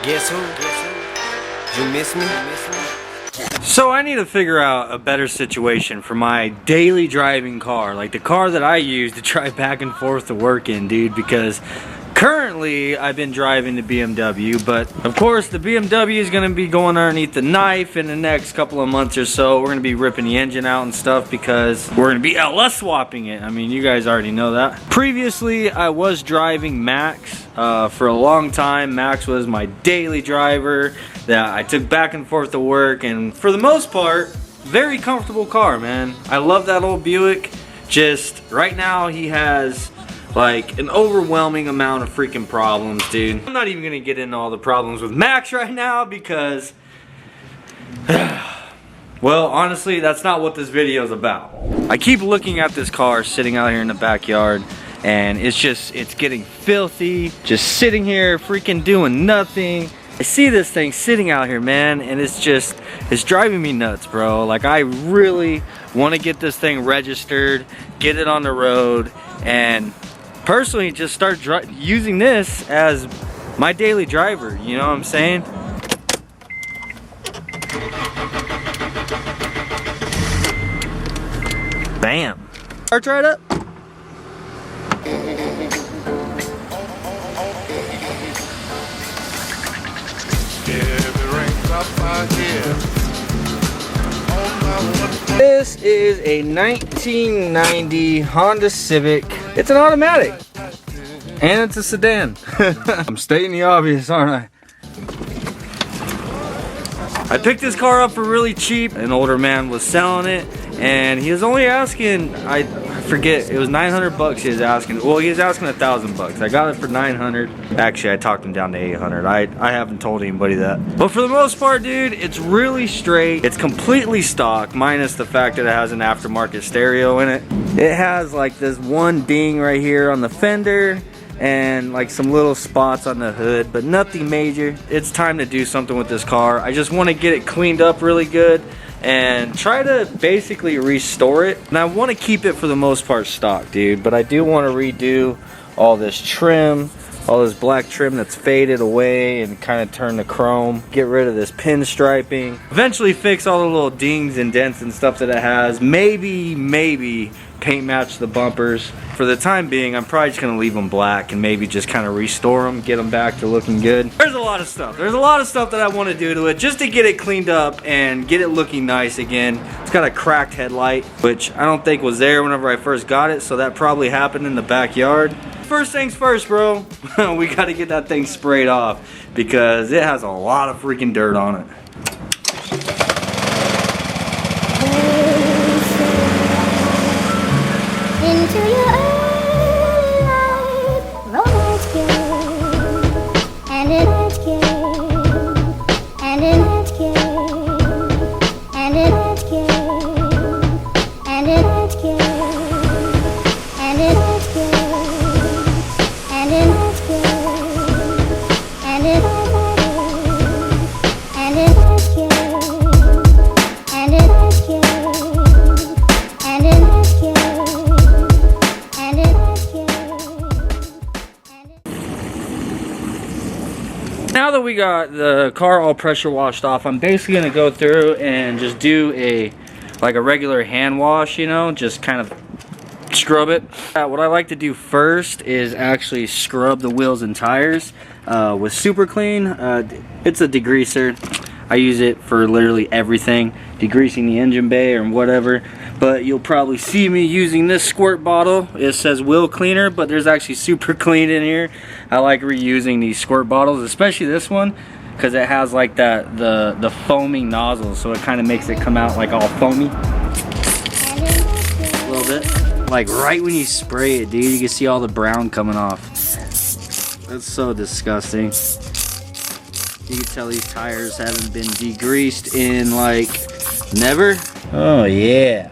Guess who? You miss me? So I need to figure out a better situation for my daily driving car, like the car that I use to drive back and forth to work in, dude, because currently I've been driving the BMW, but of course the BMW is going to be going underneath the knife in the next couple of months or so. We're going to be ripping the engine out and stuff because we're going to be LS swapping it. I mean, you guys already know that. Previously I was driving Max for a long time. Max was my daily driver that I took back and forth to work, and for the most part, very comfortable car, man. I love that old Buick. Just right now he has like an overwhelming amount of freaking problems, dude. I'm not even gonna get into all the problems with Max right now because well, honestly, that's not what this video is about. I keep looking at this car sitting out here in the backyard, and it's getting filthy, just sitting here freaking doing nothing. I see this thing sitting out here, man, and it's driving me nuts, bro. Like, I really want to get this thing registered, get it on the road, and personally just start using this as my daily driver, you know what I'm saying? Bam. Start right up. This is a 1990 Honda Civic. It's an automatic. And it's a sedan. I'm stating the obvious, aren't I? I picked this car up for really cheap. An older man was selling it, and he was only asking, I forget, it was 900 bucks he was asking. Well, he was asking 1,000 bucks. I got it for 900. Actually, I talked him down to 800. I haven't told anybody that. But for the most part, dude, it's really straight. It's completely stock, minus the fact that it has an aftermarket stereo in it. It has like this one ding right here on the fender, and like some little spots on the hood, but nothing major. It's time to do something with this car. I just want to get it cleaned up really good and try to basically restore it. And I want to keep it for the most part stock, dude, but I do want to redo all this trim, all this black trim that's faded away, and kind of turn the chrome, get rid of this pinstriping, eventually fix all the little dings and dents and stuff that it has. Maybe paint match the bumpers. For the time being, I'm probably just gonna leave them black and maybe just kind of restore them, get them back to looking good. There's a lot of stuff that I want to do to it just to get it cleaned up and get it looking nice again. It's got a cracked headlight, which I don't think was there whenever I first got it, so that probably happened in the backyard. First things first, bro. We gotta get that thing sprayed off because it has a lot of freaking dirt on it. Into your own life, romance game, and in that game, and in that game, and in that game, and in that game, and in that game, and in that game, and in that game, and in that game, and in that game, and in that game. Now that we got the car all pressure washed off, I'm basically gonna go through and just do a regular hand wash, you know, just kind of scrub it. What I like to do first is actually scrub the wheels and tires with Super Clean. It's a degreaser. I use it for literally everything, degreasing the engine bay or whatever. But you'll probably see me using this squirt bottle. It says wheel cleaner, but there's actually Super Clean in here. I like reusing these squirt bottles, especially this one, because it has like that the foaming nozzle, so it kind of makes it come out like all foamy. A little bit. Like right when you spray it, dude, you can see all the brown coming off. That's so disgusting. You can tell these tires haven't been degreased in like never. Oh yeah.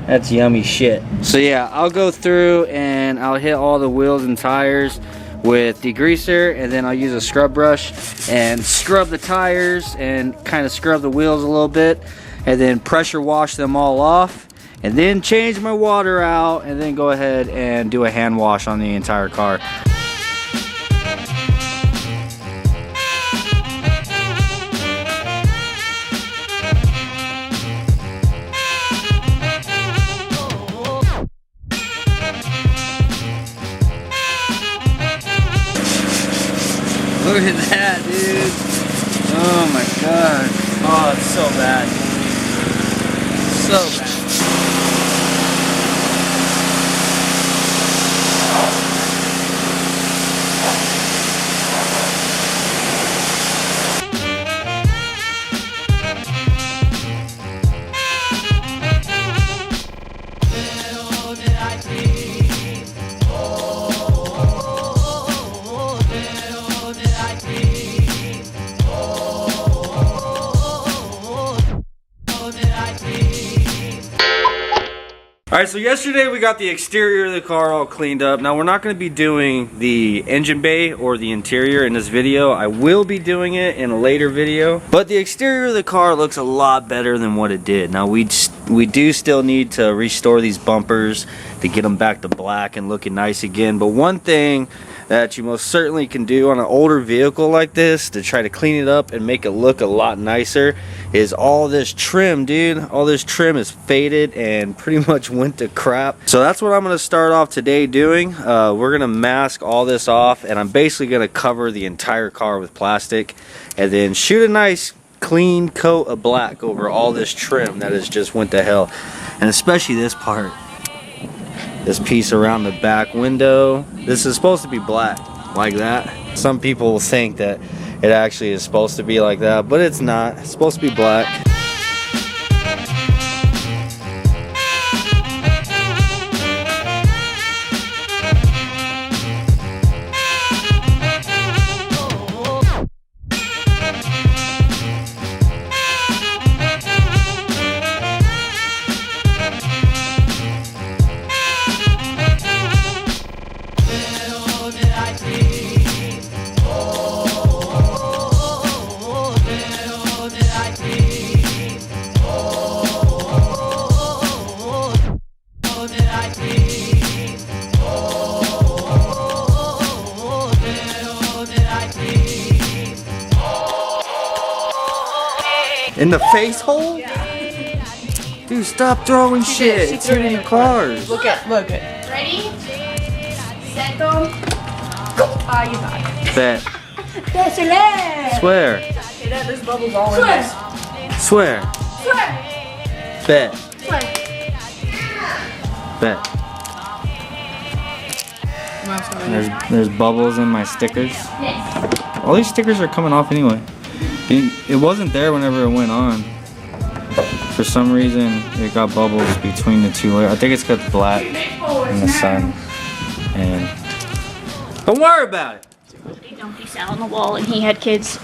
That's yummy shit. So yeah, I'll go through and I'll hit all the wheels and tires with degreaser, and then I'll use a scrub brush and scrub the tires and kind of scrub the wheels a little bit, and then pressure wash them all off, and then change my water out, and then go ahead and do a hand wash on the entire car. Look at that, dude. Oh my god. Oh, it's so bad. So bad. Alright, so yesterday we got the exterior of the car all cleaned up. Now we're not going to be doing the engine bay or the interior in this video. I will be doing it in a later video. But the exterior of the car looks a lot better than what it did. Now we do still need to restore these bumpers to get them back to black and looking nice again. But one thing that you most certainly can do on an older vehicle like this to try to clean it up and make it look a lot nicer is all this trim, dude. All this trim is faded and pretty much went to crap. So that's what I'm going to start off today doing. We're going to mask all this off, and I'm basically going to cover the entire car with plastic and then shoot a nice clean coat of black over all this trim that has just went to hell. And especially this part. This piece around the back window. This is supposed to be black like that. Some people think that it actually is supposed to be like that, but it's not. It's supposed to be black. In the face hole? Dude, stop throwing shit. It's hitting your cars. Look at. Ready? Set, go. You got it. Bet. Désolé. Swear. Okay, there's bubbles all in this. Swear. Bet. Bet. There's bubbles in my stickers. All these stickers are coming off anyway. It wasn't there whenever it went on. For some reason, it got bubbles between the two layers. I think it's because black in the sun. And don't worry about it. He dumped his out on the wall and he had kids.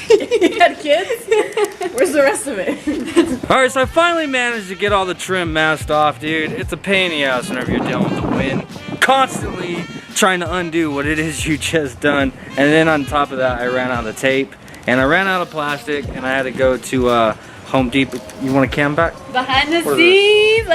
You had kids? Where's the rest of it? Alright, so I finally managed to get all the trim masked off, dude. It's a pain in the ass whenever you're dealing with the wind. Constantly trying to undo what it is you just done. And then on top of that, I ran out of tape. And I ran out of plastic. And I had to go to Home Depot. You want a cam back? Behind the scenes.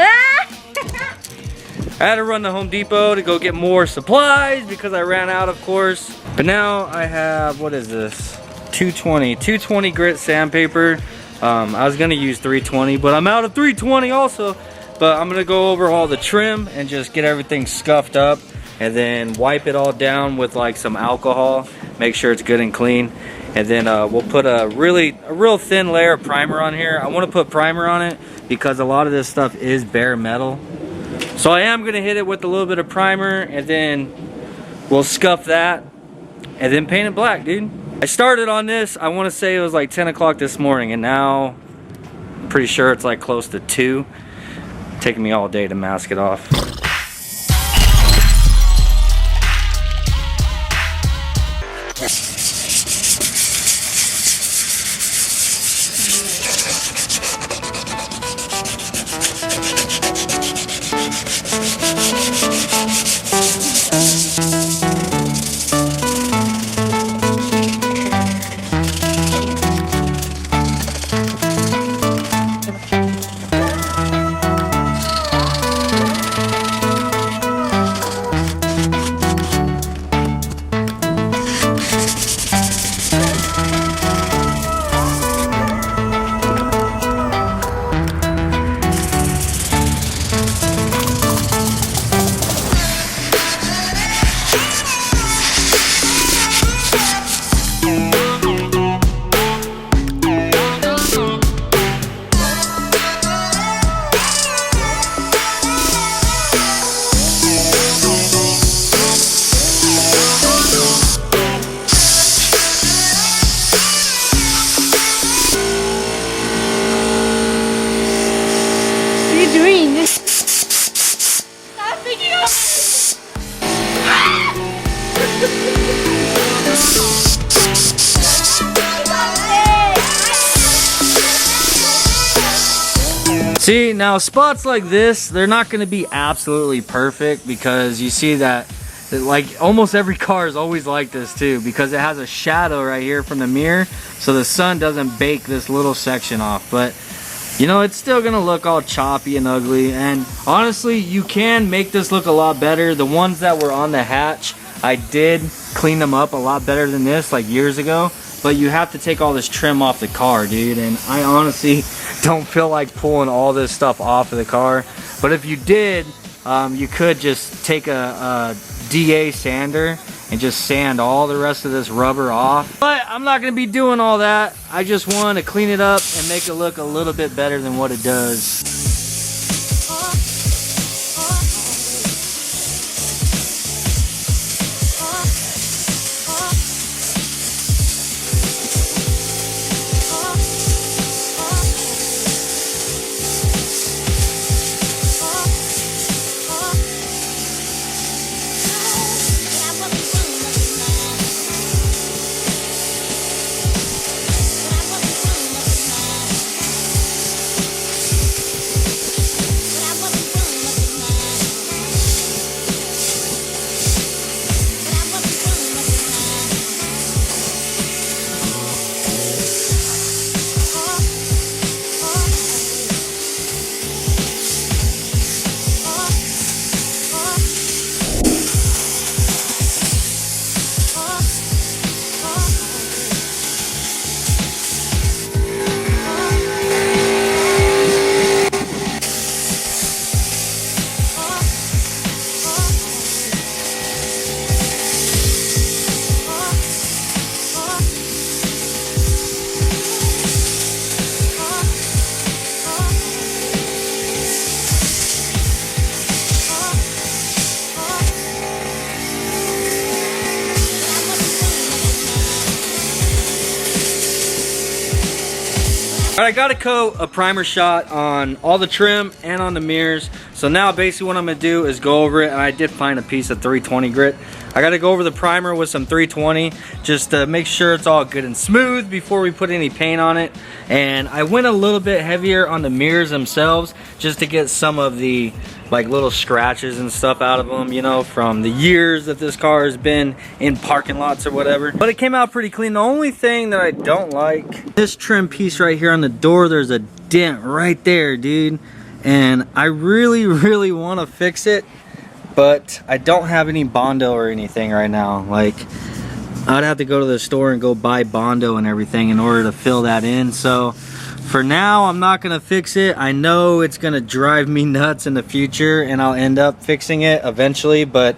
I had to run to Home Depot to go get more supplies because I ran out, of course. But now I have, what is this? 220 grit sandpaper. I was gonna use 320, but I'm out of 320 also. But I'm gonna go over all the trim and just get everything scuffed up and then wipe it all down with like some alcohol. Make sure it's good and clean. And then we'll put a real thin layer of primer on here. I want to put primer on it because a lot of this stuff is bare metal. So I am gonna hit it with a little bit of primer and then we'll scuff that and then paint it black, dude. I started on this, I want to say it was like 10 o'clock this morning, and now I'm pretty sure it's like close to 2. Taking me all day to mask it off. See, now spots like this, they're not going to be absolutely perfect because you see that like almost every car is always like this too, because it has a shadow right here from the mirror, so the sun doesn't bake this little section off. But you know, it's still gonna look all choppy and ugly, and honestly you can make this look a lot better. The ones that were on the hatch, I did clean them up a lot better than this like years ago, but you have to take all this trim off the car, dude, and I honestly don't feel like pulling all this stuff off of the car. But if you did, you could just take a DA sander and just sand all the rest of this rubber off. But I'm not going to be doing all that. I just want to clean it up and make it look a little bit better than what it does. Alright, I got to coat a primer shot on all the trim and on the mirrors. So now basically what I'm going to do is go over it, and I did find a piece of 320 grit. I got to go over the primer with some 320 just to make sure it's all good and smooth before we put any paint on it. And I went a little bit heavier on the mirrors themselves just to get some of the like little scratches and stuff out of them, you know, from the years that this car has been in parking lots or whatever. But it came out pretty clean. The only thing that I don't like, this trim piece right here on the door, there's a dent right there, dude. And I really want to fix it, but I don't have any Bondo or anything right now. Like, I'd have to go to the store and go buy Bondo and everything in order to fill that in. So for now, I'm not gonna fix it. I know it's gonna drive me nuts in the future and I'll end up fixing it eventually, but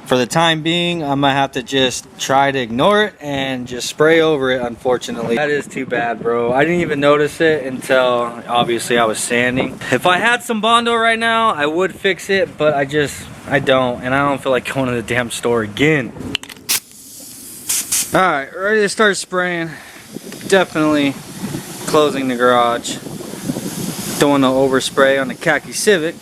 for the time being, I'm gonna have to just try to ignore it and just spray over it, unfortunately. That is too bad, bro. I didn't even notice it until obviously I was sanding. If I had some Bondo right now, I would fix it, but I don't, and I don't feel like going to the damn store again. All right, ready to start spraying. Definitely closing the garage. Don't want to overspray on the khaki Civic.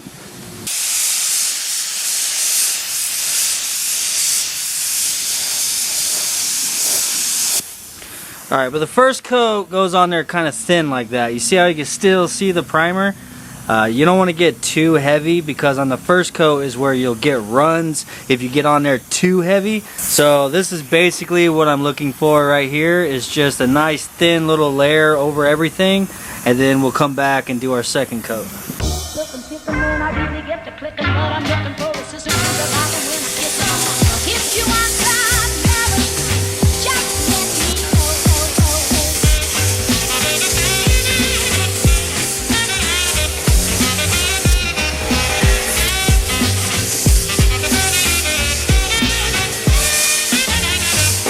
Alright, but the first coat goes on there kind of thin like that. You see how you can still see the primer? You don't want to get too heavy, because on the first coat is where you'll get runs if you get on there too heavy. So this is basically what I'm looking for right here, is just a nice thin little layer over everything, and then we'll come back and do our second coat.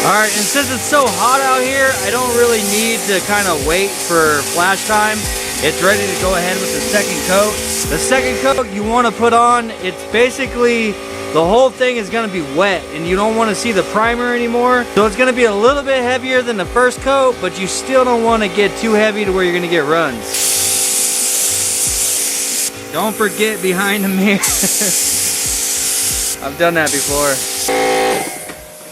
Alright, and since it's so hot out here, I don't really need to kind of wait for flash time. It's ready to go ahead with the second coat. The second coat you want to put on, it's basically, the whole thing is going to be wet and you don't want to see the primer anymore. So it's going to be a little bit heavier than the first coat, but you still don't want to get too heavy to where you're going to get runs. Don't forget behind the mirror. I've done that before.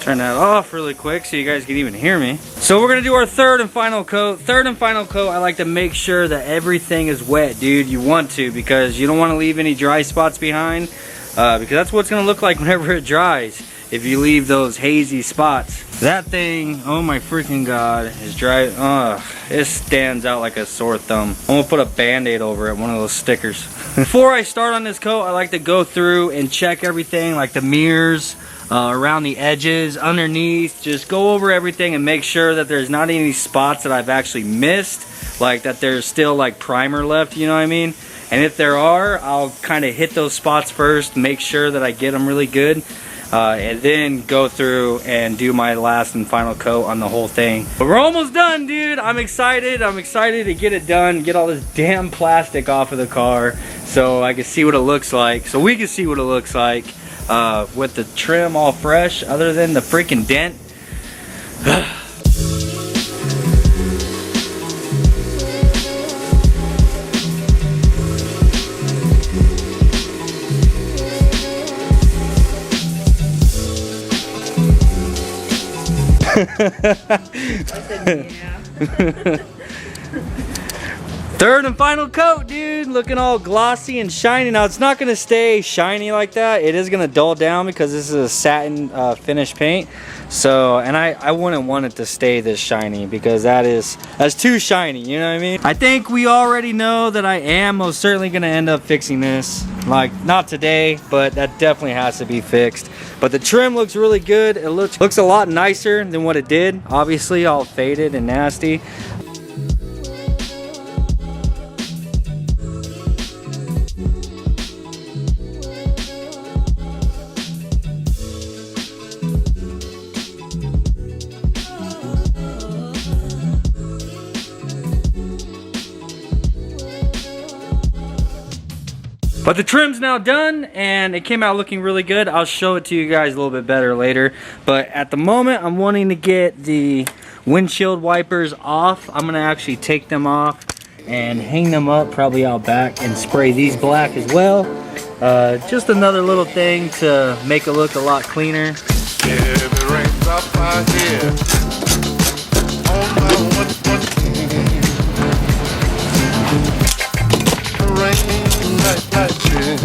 Turn that off really quick so you guys can even hear me. So we're gonna do our third and final coat. Third and final coat, I like to make sure that everything is wet, dude. You want to, because you don't want to leave any dry spots behind, because that's what it's gonna look like whenever it dries. If you leave those hazy spots. That thing, oh my freaking god, is dry. It stands out like a sore thumb. I'm gonna put a band-aid over it, one of those stickers. Before I start on this coat, I like to go through and check everything, like the mirrors, around the edges, underneath. Just go over everything and make sure that there's not any spots that I've actually missed, like that there's still like primer left, you know what I mean? And if there are, I'll kind of hit those spots first, make sure that I get them really good. And then go through and do my last and final coat on the whole thing. But we're almost done, dude. I'm excited. I'm excited to get it done, get all this damn plastic off of the car so I can see what it looks like, so we can see what it looks like with the trim all fresh, other than the freaking dent. Third and final coat, dude. Looking all glossy and shiny. Now it's not gonna stay shiny like that. It is gonna dull down because this is a satin finish paint. So, and I wouldn't want it to stay this shiny because that's too shiny, you know what I mean? I think we already know that I am most certainly gonna end up fixing this. Like, not today, but that definitely has to be fixed. But the trim looks really good. It looks a lot nicer than what it did. Obviously all faded and nasty. But the trim's now done and it came out looking really good. I'll show it to you guys a little bit better later. But at the moment, I'm wanting to get the windshield wipers off. I'm gonna actually take them off and hang them up probably out back and spray these black as well. Just another little thing to make it look a lot cleaner. Yeah, the rain's up out here. On my one. The rain like shit.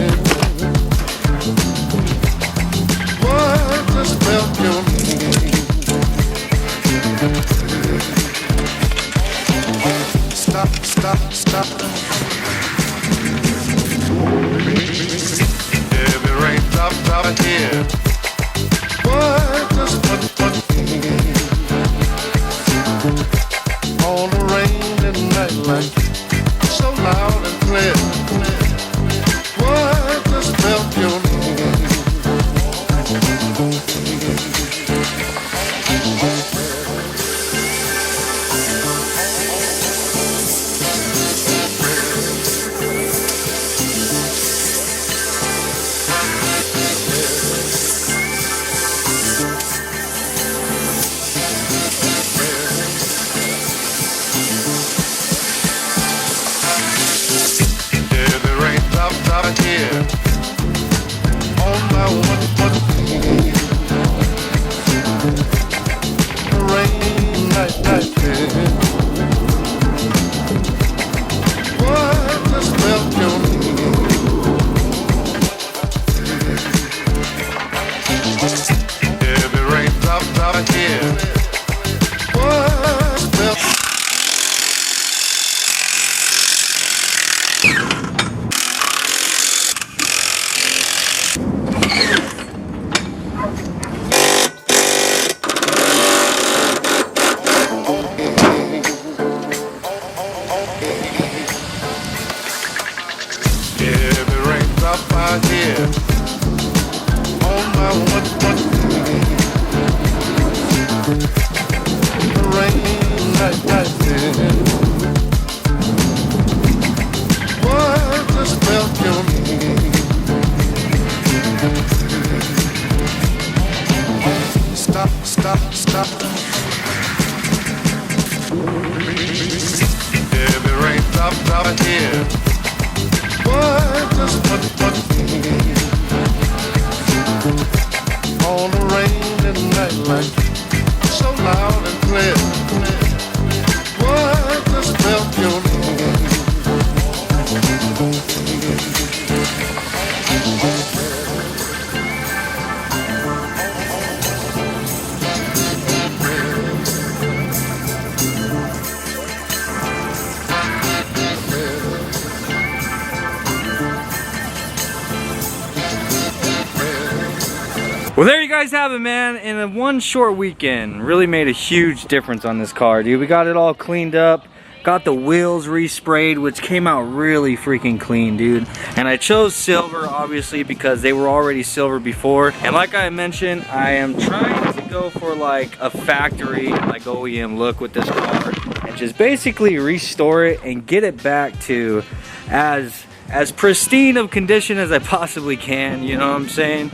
What the spell you need? Stop. Yeah, the rain's up out here. What does one all the rain and night light so loud and clear? What does spell you need? Out here on my one. Rain night here. What the spell you need? Yeah, the rain's out here. What spell? Out here on my one. The rain night here. What the spell you need? Stop. Yeah, the rain's out here. What does one all the rain and night like so loud and clear. Boy, I just felt your Well, there you guys have it, man. In a one short weekend, really made a huge difference on this car, dude. We got it all cleaned up, got the wheels resprayed, which came out really freaking clean, dude. And I chose silver, obviously, because they were already silver before. And like I mentioned, I am trying to go for like a factory, like OEM look with this car, and just basically restore it and get it back to as pristine of condition as I possibly can, you know what I'm saying?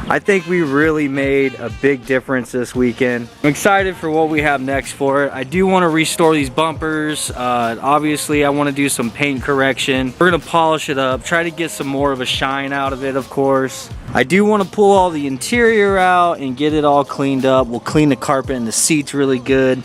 I think we really made a big difference this weekend. I'm excited for what we have next for it. I do want to restore these bumpers. Obviously, I want to do some paint correction. We're going to polish it up, try to get some more of a shine out of it, of course. I do want to pull all the interior out and get it all cleaned up. We'll clean the carpet and the seats really good.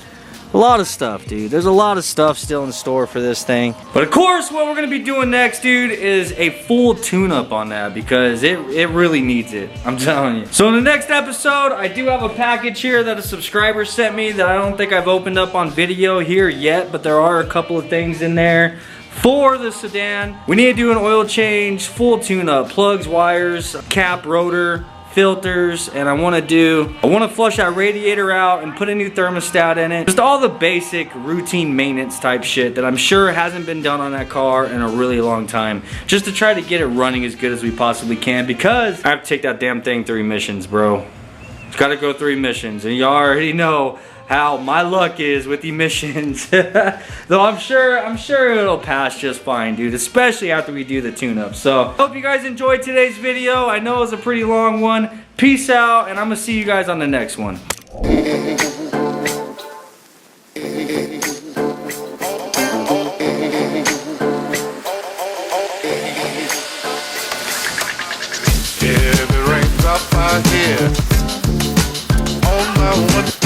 A lot of stuff, dude. There's a lot of stuff still in store for this thing. But of course, what we're gonna be doing next, dude, is a full tune-up on that because it really needs it. I'm telling you. So in the next episode, I do have a package here that a subscriber sent me that I don't think I've opened up on video here yet, but there are a couple of things in there for the sedan. We need to do an oil change, full tune-up, plugs, wires, cap, rotor, filters, and I want to flush that radiator out and put a new thermostat in it. Just all the basic routine maintenance type shit that I'm sure hasn't been done on that car in a really long time, just to try to get it running as good as we possibly can, because I have to take that damn thing through emissions, bro. It's got to go through emissions, and you already know how my luck is with emissions. Though I'm sure it'll pass just fine, dude, especially after we do the tune-up. So hope you guys enjoyed today's video. I know it was a pretty long one. Peace out, and I'm gonna see you guys on the next one. heavy raindrop I hear on my one.